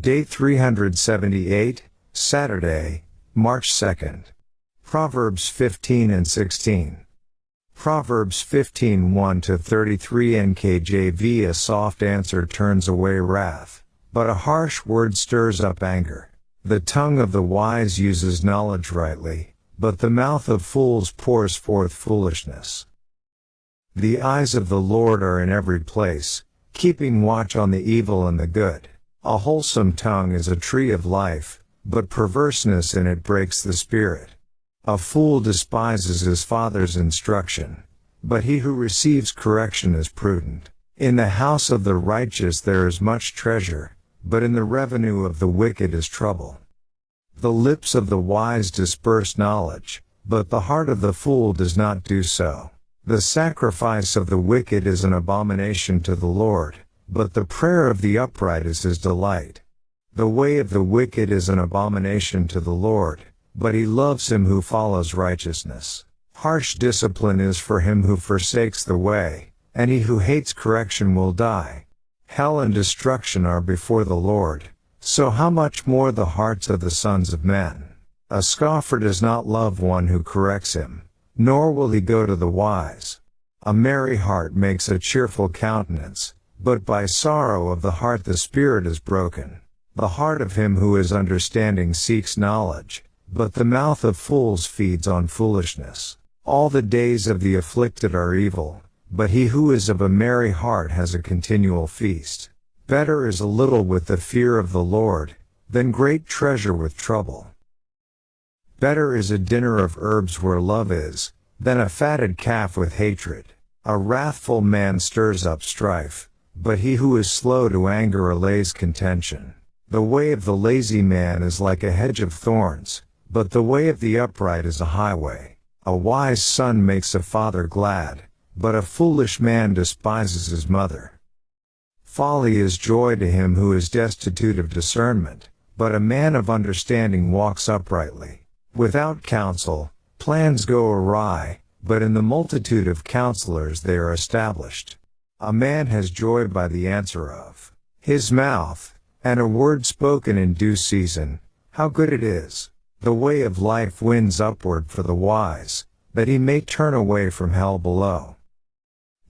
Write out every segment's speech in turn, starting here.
Day 378, Saturday, March 2nd. Proverbs 15 and 16. Proverbs 15:1-33 NKJV. A soft answer turns away wrath, but a harsh word stirs up anger. The tongue of the wise uses knowledge rightly, but the mouth of fools pours forth foolishness. The eyes of the Lord are in every place, keeping watch on the evil and the good. A wholesome tongue is a tree of life, but perverseness in it breaks the spirit. A fool despises his father's instruction, but he who receives correction is prudent. In the house of the righteous there is much treasure, but in the revenue of the wicked is trouble. The lips of the wise disperse knowledge, but the heart of the fool does not do so. The sacrifice of the wicked is an abomination to the Lord, but the prayer of the upright is his delight. The way of the wicked is an abomination to the Lord, but he loves him who follows righteousness. Harsh discipline is for him who forsakes the way, and he who hates correction will die. Hell and destruction are before the Lord, so how much more the hearts of the sons of men. A scoffer does not love one who corrects him, nor will he go to the wise. A merry heart makes a cheerful countenance, but by sorrow of the heart the spirit is broken. The heart of him who is understanding seeks knowledge, but the mouth of fools feeds on foolishness. All the days of the afflicted are evil, but he who is of a merry heart has a continual feast. Better is a little with the fear of the Lord, than great treasure with trouble. Better is a dinner of herbs where love is, than a fatted calf with hatred. A wrathful man stirs up strife, but he who is slow to anger allays contention. The way of the lazy man is like a hedge of thorns, but the way of the upright is a highway. A wise son makes a father glad, but a foolish man despises his mother. Folly is joy to him who is destitute of discernment, but a man of understanding walks uprightly. Without counsel, plans go awry, but in the multitude of counselors they are established. A man has joy by the answer of his mouth, and a word spoken in due season, how good it is. The way of life wins upward for the wise, that he may turn away from hell below.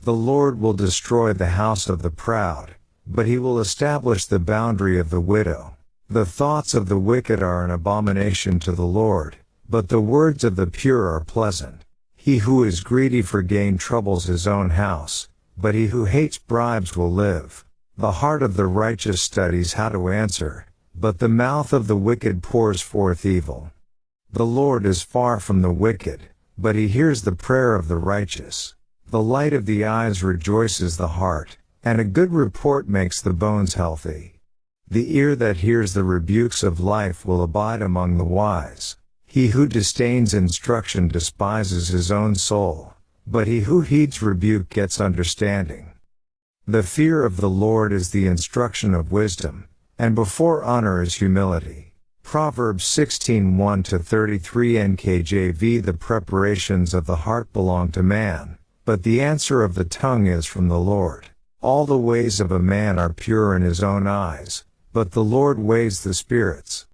The Lord will destroy the house of the proud, but he will establish the boundary of the widow. The thoughts of the wicked are an abomination to the Lord, but the words of the pure are pleasant. He who is greedy for gain troubles his own house, but he who hates bribes will live. The heart of the righteous studies how to answer, but the mouth of the wicked pours forth evil. The Lord is far from the wicked, but he hears the prayer of the righteous. The light of the eyes rejoices the heart, and a good report makes the bones healthy. The ear that hears the rebukes of life will abide among the wise. He who disdains instruction despises his own soul, but he who heeds rebuke gets understanding. The fear of the Lord is the instruction of wisdom, and before honor is humility. Proverbs 16:1-33 NKJV. The preparations of the heart belong to man, but the answer of the tongue is from the Lord. All the ways of a man are pure in his own eyes, but the Lord weighs the spirits.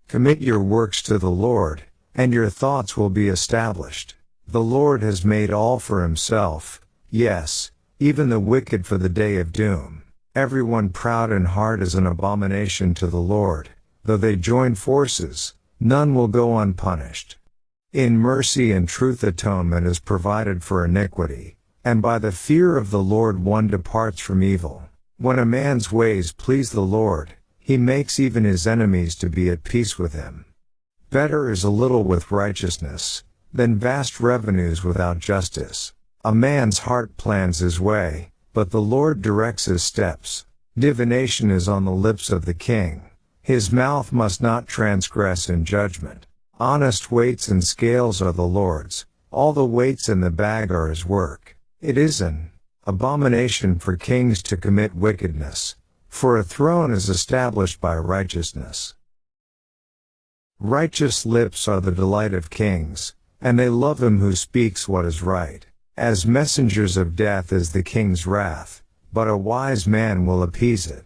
Commit your works to the Lord, and your thoughts will be established. The Lord has made all for himself, yes, even the wicked for the day of doom. Everyone proud in heart is an abomination to the Lord. Though they join forces, none will go unpunished. In mercy and truth atonement is provided for iniquity, and by the fear of the Lord one departs from evil. When a man's ways please the Lord, he makes even his enemies to be at peace with him. Better is a little with righteousness, than vast revenues without justice. A man's heart plans his way, but the Lord directs his steps. Divination is on the lips of the king. His mouth must not transgress in judgment. Honest weights and scales are the Lord's. All the weights in the bag are his work. It is an abomination for kings to commit wickedness, for a throne is established by righteousness. Righteous lips are the delight of kings, and they love him who speaks what is right. As messengers of death is the king's wrath, but a wise man will appease it.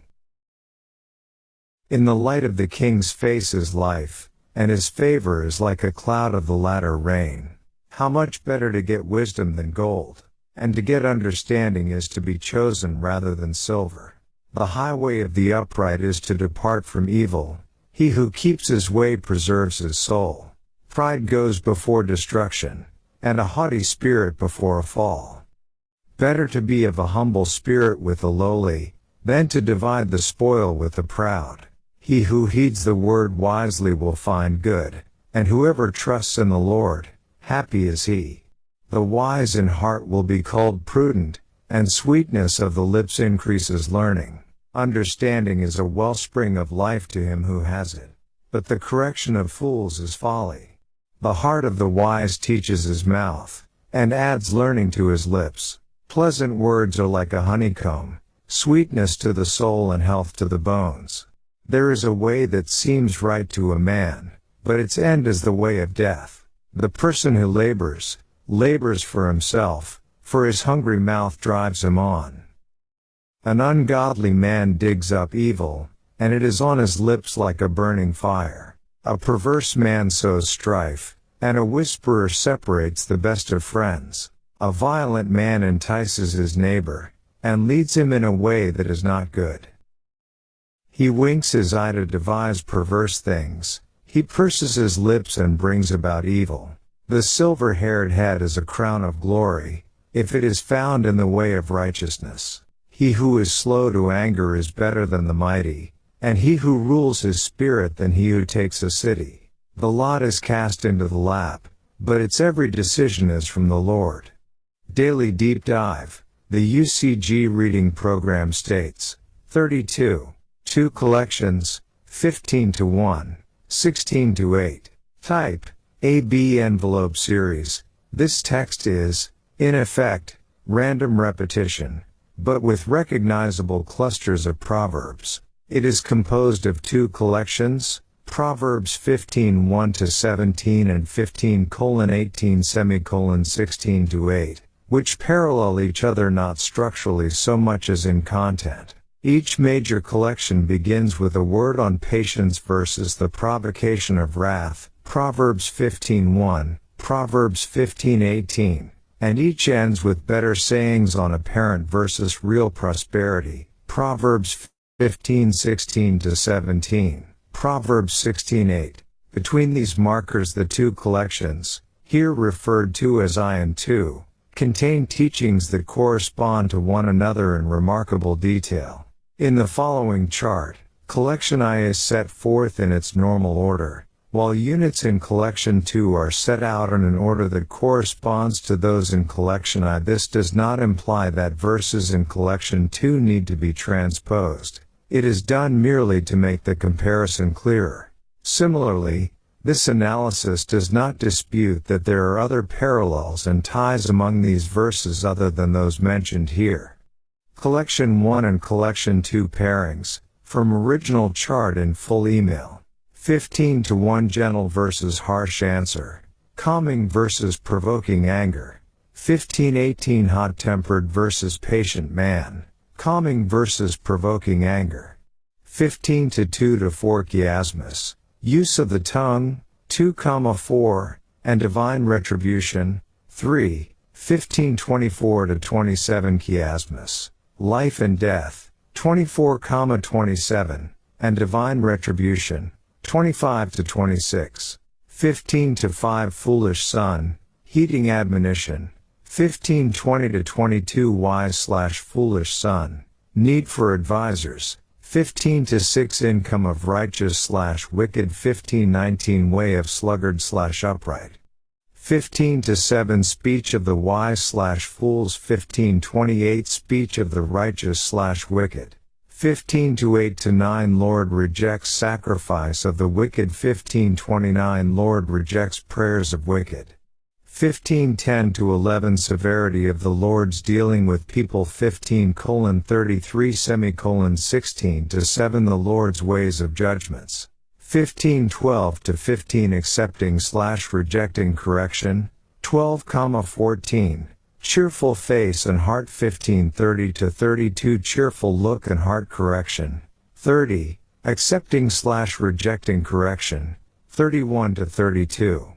In the light of the king's face is life, and his favor is like a cloud of the latter rain. How much better to get wisdom than gold, and to get understanding is to be chosen rather than silver. The highway of the upright is to depart from evil. He who keeps his way preserves his soul. Pride goes before destruction, and a haughty spirit before a fall. Better to be of a humble spirit with the lowly, than to divide the spoil with the proud. He who heeds the word wisely will find good, and whoever trusts in the Lord, happy is he. The wise in heart will be called prudent, and sweetness of the lips increases learning. Understanding is a wellspring of life to him who has it, but the correction of fools is folly. The heart of the wise teaches his mouth, and adds learning to his lips. Pleasant words are like a honeycomb, sweetness to the soul and health to the bones. There is a way that seems right to a man, but its end is the way of death. The person who labors for himself, for his hungry mouth drives him on. An ungodly man digs up evil, and it is on his lips like a burning fire. A perverse man sows strife, and a whisperer separates the best of friends. A violent man entices his neighbor, and leads him in a way that is not good. He winks his eye to devise perverse things. He purses his lips and brings about evil. The silver-haired head is a crown of glory, if it is found in the way of righteousness. He who is slow to anger is better than the mighty, and he who rules his spirit than he who takes a city. The lot is cast into the lap, but its every decision is from the Lord. Daily Deep Dive. The UCG reading program states, 32. 2 collections, 15-1, 16-8. Type, AB envelope series. This text is, in effect, random repetition, but with recognizable clusters of proverbs. It is composed of 2 collections, Proverbs 15:1-17 and 15:18-16-8, which parallel each other not structurally so much as in content. Each major collection begins with a word on patience versus the provocation of wrath, Proverbs 15:1, Proverbs 15:18, and each ends with better sayings on apparent versus real prosperity, Proverbs 15:16-17, Proverbs 16:8. Between these markers the 2 collections, here referred to as I and II, contain teachings that correspond to one another in remarkable detail. In the following chart, collection I is set forth in its normal order, while units in collection 2 are set out in an order that corresponds to those in collection I. This does not imply that verses in collection 2 need to be transposed. It is done merely to make the comparison clearer. Similarly, this analysis does not dispute that there are other parallels and ties among these verses other than those mentioned here. Collection 1 and Collection 2 pairings, from original chart in full email. 15-1 gentle versus harsh answer, calming versus provoking anger. 15-18 hot-tempered versus patient man, calming versus provoking anger. 15-2-4 chiasmus, use of the tongue, 2,4, and divine retribution, 3. 15-24-27 chiasmus, life and death, 24,27, and divine retribution, 25-26. 15-5 foolish son, heeding admonition, 15-20-22 wise/foolish son, need for advisors, 15-6 income of righteous/wicked, 15-19 way of sluggard/upright, 15-7 speech of the wise/fools, 15-28 speech of the righteous/wicked, 15-8-9 Lord rejects sacrifice of the wicked, 15-29 Lord rejects prayers of wicked, 15-10-11 severity of the Lord's dealing with people, 15:33 16-7 the Lord's ways of judgments, 15:12-15 accepting/rejecting correction, 12,14 cheerful face and heart, 15:30-32 cheerful look and heart correction, 30 Accepting/rejecting correction, 31-32.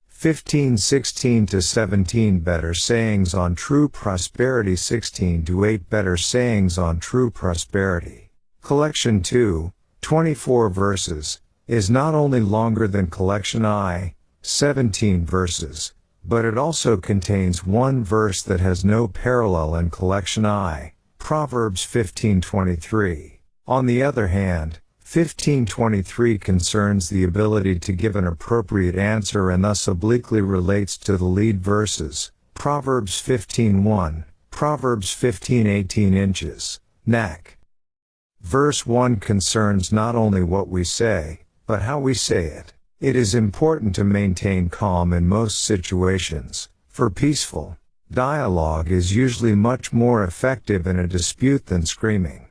15:16-17 Better sayings on true prosperity, 16-8 Better sayings on true prosperity. Collection 2, 24 verses, is not only longer than Collection I, 17 verses, but it also contains one verse that has no parallel in Collection I, Proverbs 15:23. On the other hand, 15:23 concerns the ability to give an appropriate answer and thus obliquely relates to the lead verses, Proverbs 15:1, Proverbs 15:18 inches, neck. Verse 1 concerns not only what we say, but how we say it. It is important to maintain calm in most situations, for peaceful dialogue is usually much more effective in a dispute than screaming.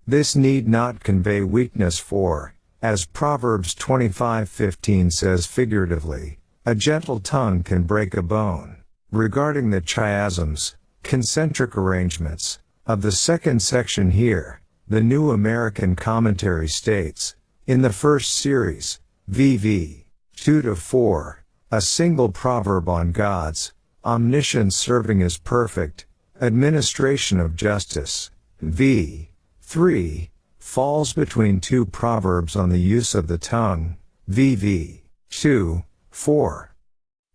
This need not convey weakness for, as Proverbs 25:15 says figuratively, a gentle tongue can break a bone. Regarding the chiasms, concentric arrangements, of the second section here, the New American Commentary states, in the first series, VV 2-4, a single proverb on God's omniscience serving as perfect administration of justice, v. 3, falls between two proverbs on the use of the tongue, VV 2-4.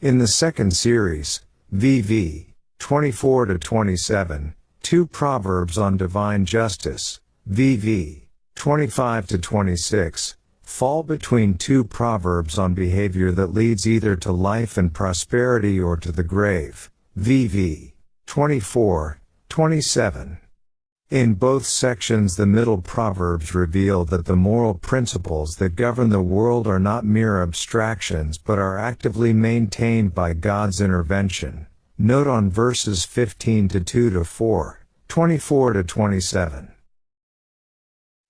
In the second series, VV 24-27, two proverbs on divine justice, VV 25-26, fall between two proverbs on behavior that leads either to life and prosperity or to the grave, VV 24-27. In both sections, the middle proverbs reveal that the moral principles that govern the world are not mere abstractions but are actively maintained by God's intervention. Note on verses 15-2-4, 24-27.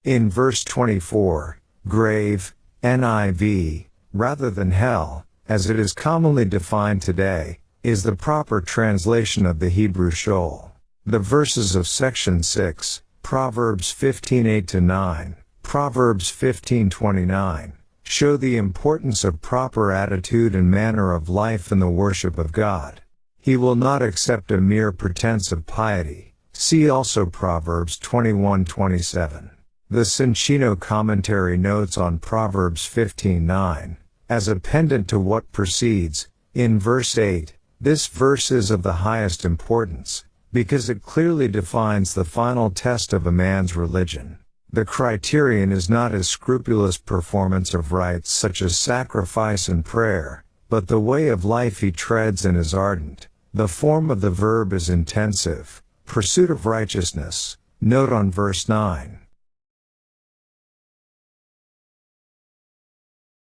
In verse 24, grave, NIV, rather than hell, as it is commonly defined today, is the proper translation of the Hebrew Sheol. The verses of section 6, Proverbs 15:8-9, Proverbs 15:29, show the importance of proper attitude and manner of life in the worship of God. He will not accept a mere pretense of piety. See also Proverbs 21:27. The Cincino commentary notes on Proverbs 15:9, as a pendant to what precedes, in verse 8, this verse is of the highest importance, because it clearly defines the final test of a man's religion. The criterion is not his scrupulous performance of rites such as sacrifice and prayer, but the way of life he treads in is ardent. The form of the verb is intensive, pursuit of righteousness. Note on verse 9.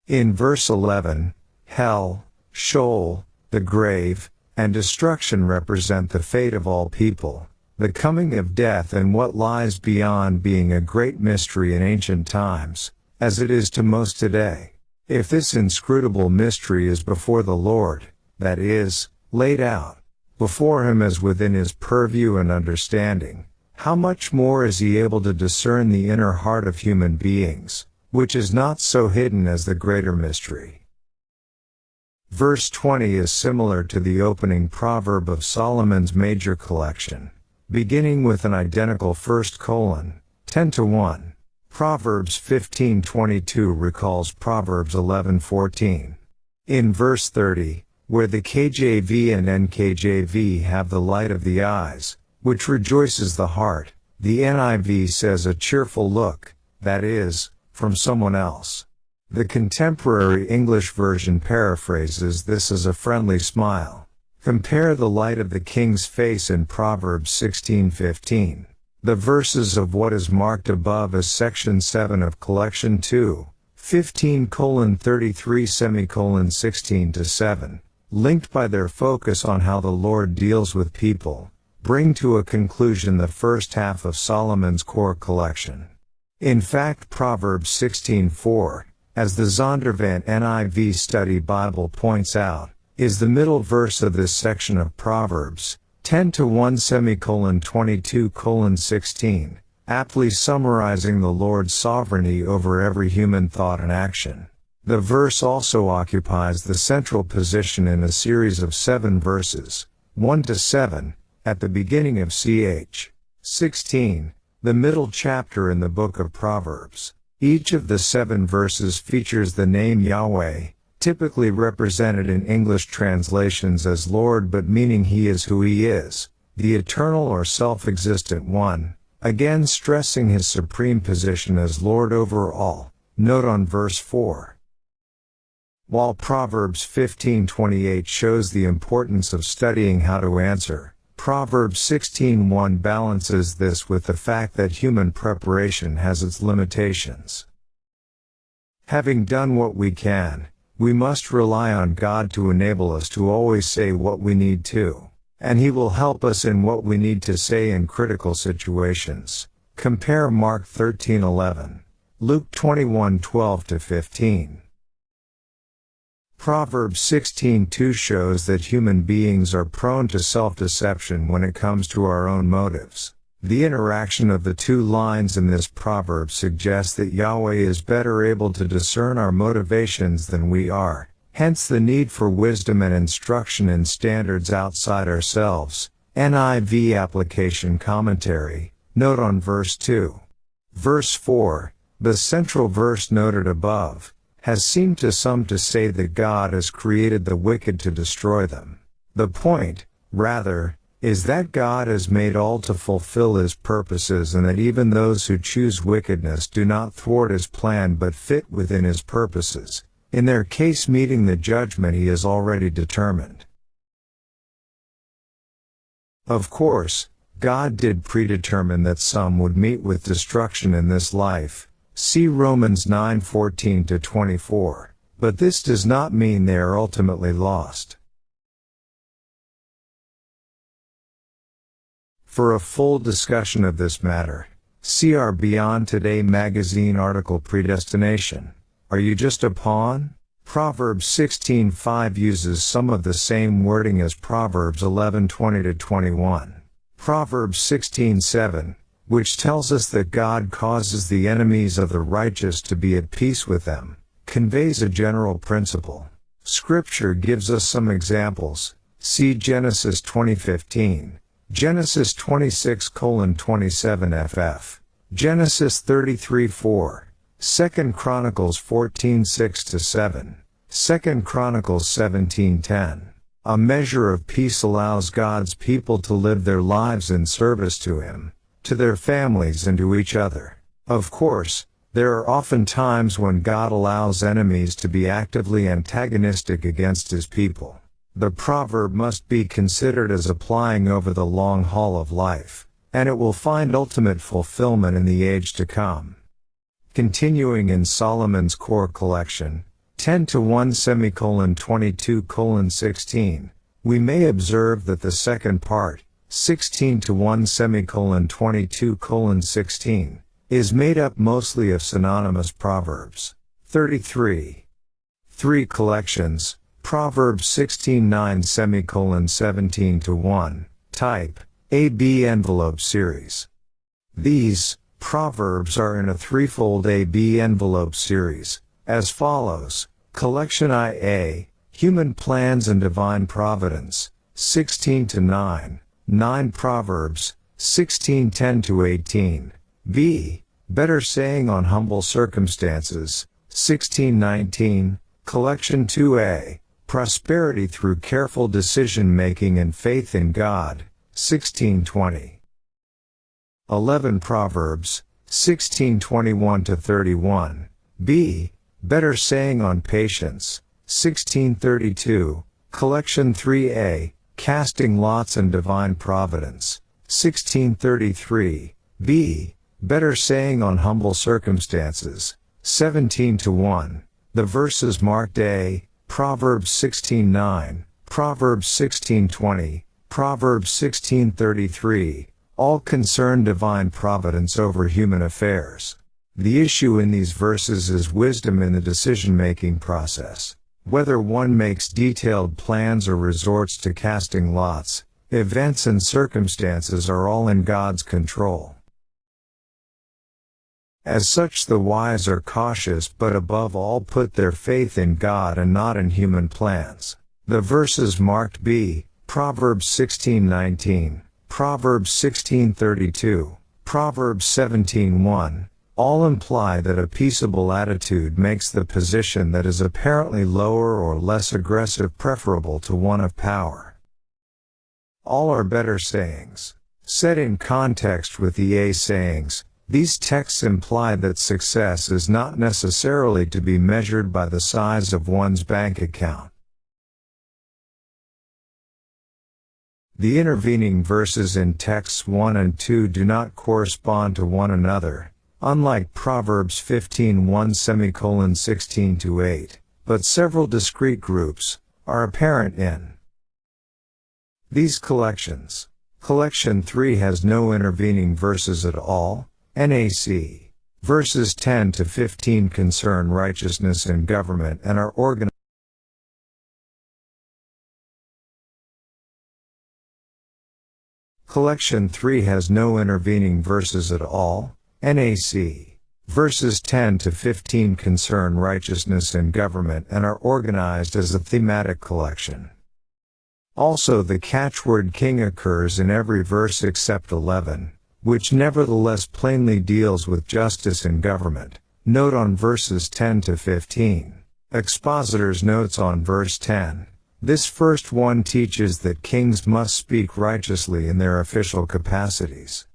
In verse 11, hell, Sheol, the grave, and destruction represent the fate of all people, the coming of death and what lies beyond being a great mystery in ancient times, as it is to most today. If this inscrutable mystery is before the Lord, that is, laid out before him as within his purview and understanding, how much more is he able to discern the inner heart of human beings, which is not so hidden as the greater mystery. Verse 20 is similar to the opening proverb of Solomon's major collection, beginning with an identical first colon, 10-1. Proverbs 15:22 recalls Proverbs 11:14. In verse 30, where the KJV and NKJV have the light of the eyes, which rejoices the heart, the NIV says a cheerful look, that is, from someone else. The contemporary English version paraphrases this as a friendly smile. Compare the light of the king's face in Proverbs 16:15. The verses of what is marked above as section 7 of collection 2, 15:33:16-7, linked by their focus on how the Lord deals with people, bring to a conclusion the first half of Solomon's core collection. In fact, Proverbs 16:4, as the Zondervan NIV Study Bible points out, is the middle verse of this section of Proverbs, 10:1:22:16, aptly summarizing the Lord's sovereignty over every human thought and action. The verse also occupies the central position in a series of 7 verses, 1-7, at the beginning of ch. 16, the middle chapter in the book of Proverbs. Each of the 7 verses features the name Yahweh, typically represented in English translations as Lord but meaning He is who He is, the eternal or self-existent One, again stressing His supreme position as Lord over all. Note on verse 4. While Proverbs 15:28 shows the importance of studying how to answer, Proverbs 16:1 balances this with the fact that human preparation has its limitations. Having done what we can, we must rely on God to enable us to always say what we need to, and He will help us in what we need to say in critical situations. Compare Mark 13:11, Luke 21:12-15. Proverbs 16:2 shows that human beings are prone to self-deception when it comes to our own motives. The interaction of the 2 lines in this proverb suggests that Yahweh is better able to discern our motivations than we are, hence the need for wisdom and instruction in standards outside ourselves. NIV Application Commentary, note on verse 2. Verse 4, the central verse noted above, has seemed to some to say that God has created the wicked to destroy them. The point, rather, is that God has made all to fulfill His purposes and that even those who choose wickedness do not thwart His plan but fit within His purposes, in their case meeting the judgment He has already determined. Of course, God did predetermine that some would meet with destruction in this life. See Romans 9:14-24, but this does not mean they are ultimately lost. For a full discussion of this matter, see our Beyond Today magazine article Predestination. Are you just a pawn? Proverbs 16:5 uses some of the same wording as Proverbs 11:20-21. Proverbs 16:7, which tells us that God causes the enemies of the righteous to be at peace with them, conveys a general principle. Scripture gives us some examples. See Genesis 20:15, Genesis 26:27 ff, Genesis 33:4, 2 Chronicles 14:6-7, 2 Chronicles 17:10. A measure of peace allows God's people to live their lives in service to Him, to their families and to each other. Of course, there are often times when God allows enemies to be actively antagonistic against His people. The proverb must be considered as applying over the long haul of life, and it will find ultimate fulfillment in the age to come. Continuing in Solomon's Core Collection, 10:1:22:16, we may observe that the second part, 16:1:22:16, is made up mostly of synonymous proverbs. 33. 3 collections, Proverbs 16:9:17-1, type, AB envelope series. These proverbs are in a threefold AB envelope series, as follows: Collection IA, Human Plans and Divine Providence, 16-9, 9 Proverbs, 16:10-18, B, Better Saying on Humble Circumstances, 16:19, Collection 2A, Prosperity Through Careful Decision-Making and Faith in God, 16:20. 11 Proverbs, 16:21-31, B, Better Saying on Patience, 16:32, Collection 3A, Casting Lots and Divine Providence, 16:33, B, Better Saying on Humble Circumstances, 17-1. The verses marked A, Proverbs 16:9, Proverbs 16:20, Proverbs 16:33, all concern divine providence over human affairs. The issue in these verses is wisdom in the decision-making process. Whether one makes detailed plans or resorts to casting lots, events and circumstances are all in God's control. As such, the wise are cautious but above all put their faith in God and not in human plans. The verses marked B, Proverbs 16:19, Proverbs 16:32, Proverbs 17:1, all imply that a peaceable attitude makes the position that is apparently lower or less aggressive preferable to one of power. All are better sayings. Set in context with the A sayings, these texts imply that success is not necessarily to be measured by the size of one's bank account. The intervening verses in texts 1 and 2 do not correspond to one another, unlike Proverbs 15:1-16-8, but several discrete groups are apparent in these collections. Collection 3 has no intervening verses at all. NAC. Verses 10-15 concern righteousness in government and are organized. Collection 3 has no intervening verses at all. NAC. Verses 10-15 concern righteousness in government and are organized as a thematic collection. Also, the catchword king occurs in every verse except 11, which nevertheless plainly deals with justice in government. Note on verses 10-15. Expositor's notes on verse 10. This first one teaches that kings must speak righteously in their official capacities.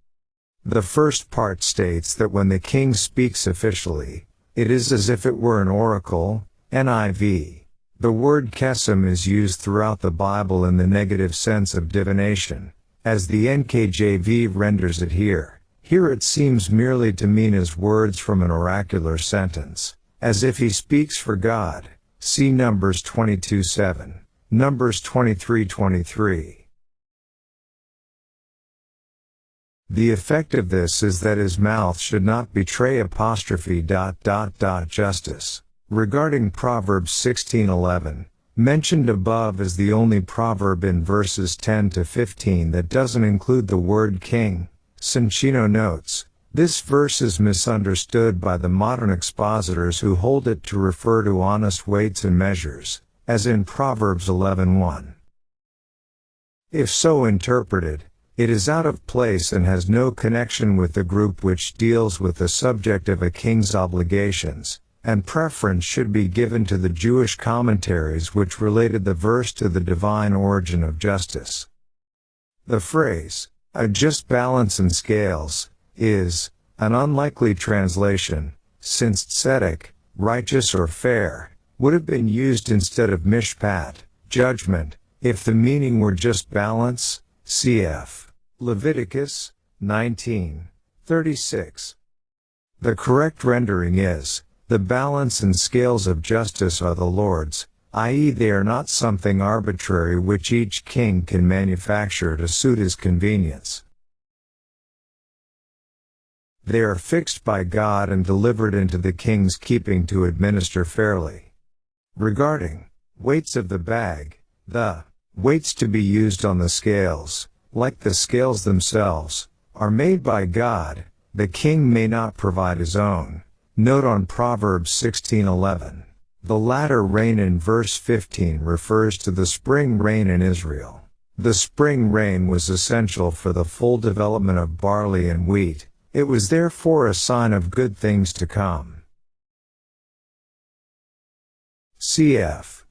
The first part states that when the king speaks officially, it is as if it were an oracle. NIV. The word kesem is used throughout the Bible in the negative sense of divination, as the NKJV renders it here. Here it seems merely to mean as words from an oracular sentence, as if he speaks for God. See Numbers 22:7, Numbers 23:23. The effect of this is that his mouth should not betray justice. Regarding Proverbs 16:11, mentioned above as the only proverb in verses 10-15 that doesn't include the word king, Soncino notes, this verse is misunderstood by the modern expositors who hold it to refer to honest weights and measures, as in Proverbs 11:1. If so interpreted, it is out of place and has no connection with the group which deals with the subject of a king's obligations, and preference should be given to the Jewish commentaries which related the verse to the divine origin of justice. The phrase, a just balance and scales, is an unlikely translation, since tzedek, righteous or fair, would have been used instead of mishpat, judgment, if the meaning were just balance, cf. Leviticus 19:36. The correct rendering is, the balance and scales of justice are the Lord's, i.e. they are not something arbitrary which each king can manufacture to suit his convenience. They are fixed by God and delivered into the king's keeping to administer fairly. Regarding weights of the bag, the weights to be used on the scales, like the scales themselves, are made by God. The king may not provide his own. Note on Proverbs 16:11. The latter rain in verse 15 refers to the spring rain in Israel. The spring rain was essential for the full development of barley and wheat. It was therefore a sign of good things to come. Cf.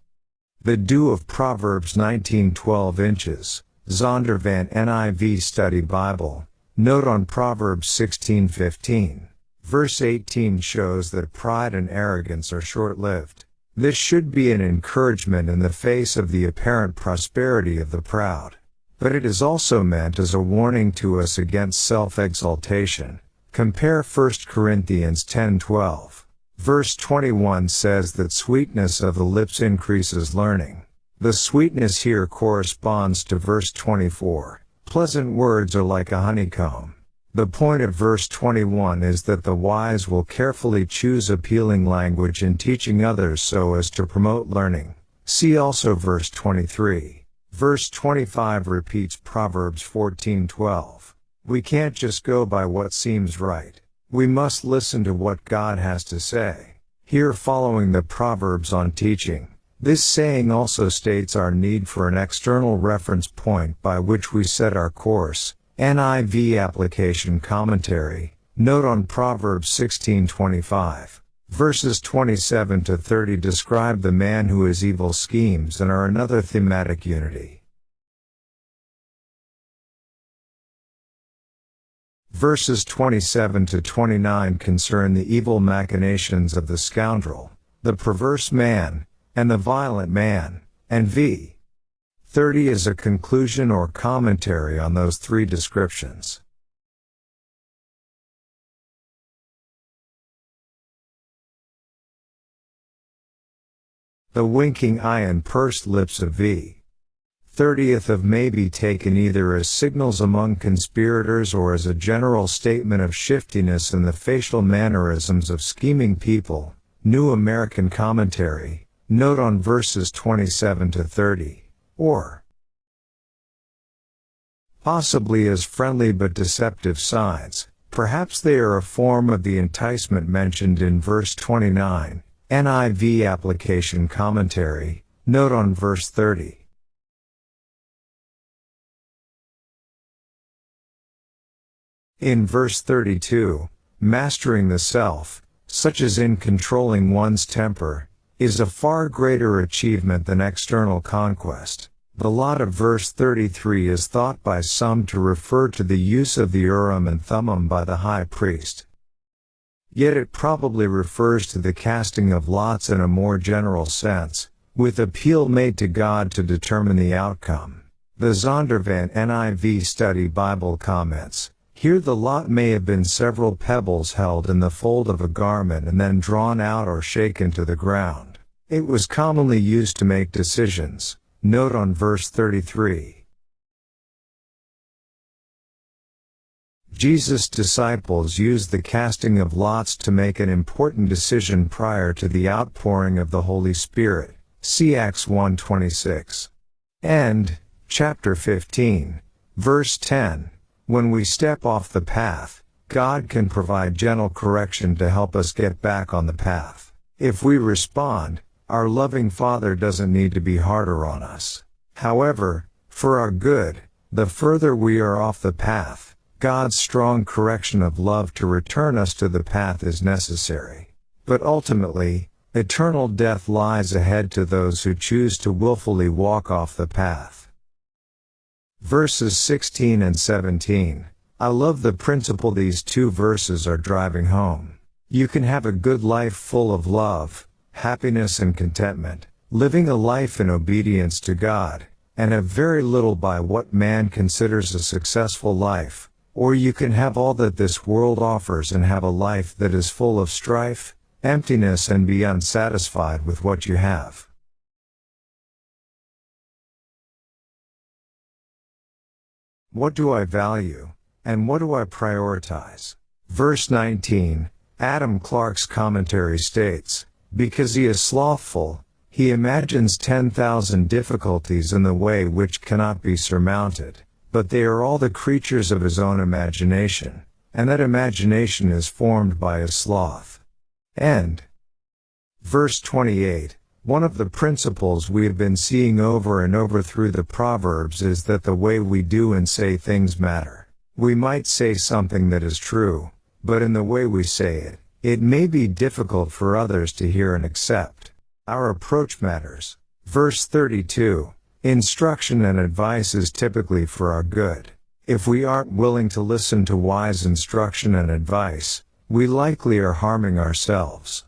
The dew of Proverbs 19:12 inches, Zondervan NIV Study Bible. Note on Proverbs 16:15. Verse 18 shows that pride and arrogance are short-lived. This should be an encouragement in the face of the apparent prosperity of the proud. But it is also meant as a warning to us against self-exaltation. Compare 1 Corinthians 10:12. Verse 21 says that sweetness of the lips increases learning. The sweetness here corresponds to verse 24. Pleasant words are like a honeycomb. The point of verse 21 is that the wise will carefully choose appealing language in teaching others so as to promote learning. See also verse 23. Verse 25 repeats Proverbs 14:12. We can't just go by what seems right. We must listen to what God has to say. Here, following the Proverbs on teaching, this saying also states our need for an external reference point by which we set our course. NIV Application Commentary. Note on Proverbs 16:25. Verses 27 to 30 describe the man who has evil schemes and are another thematic unity. Verses 27 to 29 concern the evil machinations of the scoundrel, the perverse man, and the violent man, and v. 30 is a conclusion or commentary on those three descriptions. The winking eye and pursed lips of v. 30th of may be taken either as signals among conspirators or as a general statement of shiftiness in the facial mannerisms of scheming people. New American Commentary. Note on verses 27 to 30. Or possibly as friendly but deceptive signs. Perhaps they are a form of the enticement mentioned in verse 29. NIV Application Commentary. Note on verse 30. In verse 32, mastering the self, such as in controlling one's temper, is a far greater achievement than external conquest. The lot of verse 33 is thought by some to refer to the use of the Urim and Thummim by the high priest. Yet it probably refers to the casting of lots in a more general sense, with appeal made to God to determine the outcome. The Zondervan NIV Study Bible comments, here the lot may have been several pebbles held in the fold of a garment and then drawn out or shaken to the ground. It was commonly used to make decisions. Note on verse 33. Jesus' disciples used the casting of lots to make an important decision prior to the outpouring of the Holy Spirit. See Acts 1:26. And, chapter 15, verse 10, when we step off the path, God can provide gentle correction to help us get back on the path. If we respond, our loving Father doesn't need to be harder on us. However, for our good, the further we are off the path, God's strong correction of love to return us to the path is necessary. But ultimately, eternal death lies ahead to those who choose to willfully walk off the path. Verses 16 and 17. I love the principle these two verses are driving home. You can have a good life full of love, happiness and contentment, living a life in obedience to God, and have very little by what man considers a successful life, or you can have all that this world offers and have a life that is full of strife, emptiness and be unsatisfied with what you have. What do I value, and what do I prioritize? Verse 19, Adam Clarke's commentary states, because he is slothful, he imagines 10,000 difficulties in the way which cannot be surmounted, but they are all the creatures of his own imagination, and that imagination is formed by his sloth. End. Verse 28, one of the principles we have been seeing over and over through the Proverbs is that the way we do and say things matter. We might say something that is true, but in the way we say it, it may be difficult for others to hear and accept. Our approach matters. Verse 32, instruction and advice is typically for our good. If we aren't willing to listen to wise instruction and advice, we likely are harming ourselves.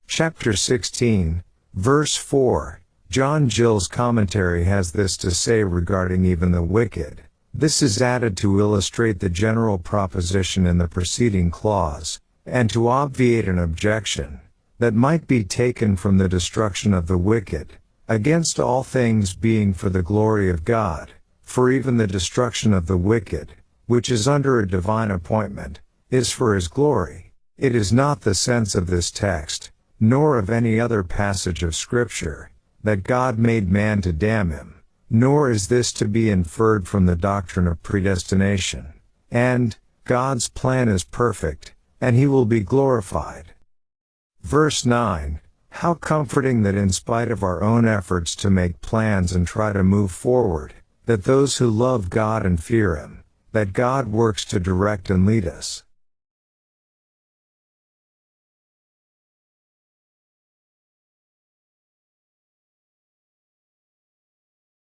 Chapter 16, verse 4, John Gill's commentary has this to say regarding even the wicked. This is added to illustrate the general proposition in the preceding clause, and to obviate an objection that might be taken from the destruction of the wicked, against all things being for the glory of God, for even the destruction of the wicked, which is under a divine appointment, is for his glory. It is not the sense of this text, nor of any other passage of Scripture, that God made man to damn him, nor is this to be inferred from the doctrine of predestination. And, God's plan is perfect, and he will be glorified. Verse 9, how comforting that in spite of our own efforts to make plans and try to move forward, that those who love God and fear him, that God works to direct and lead us.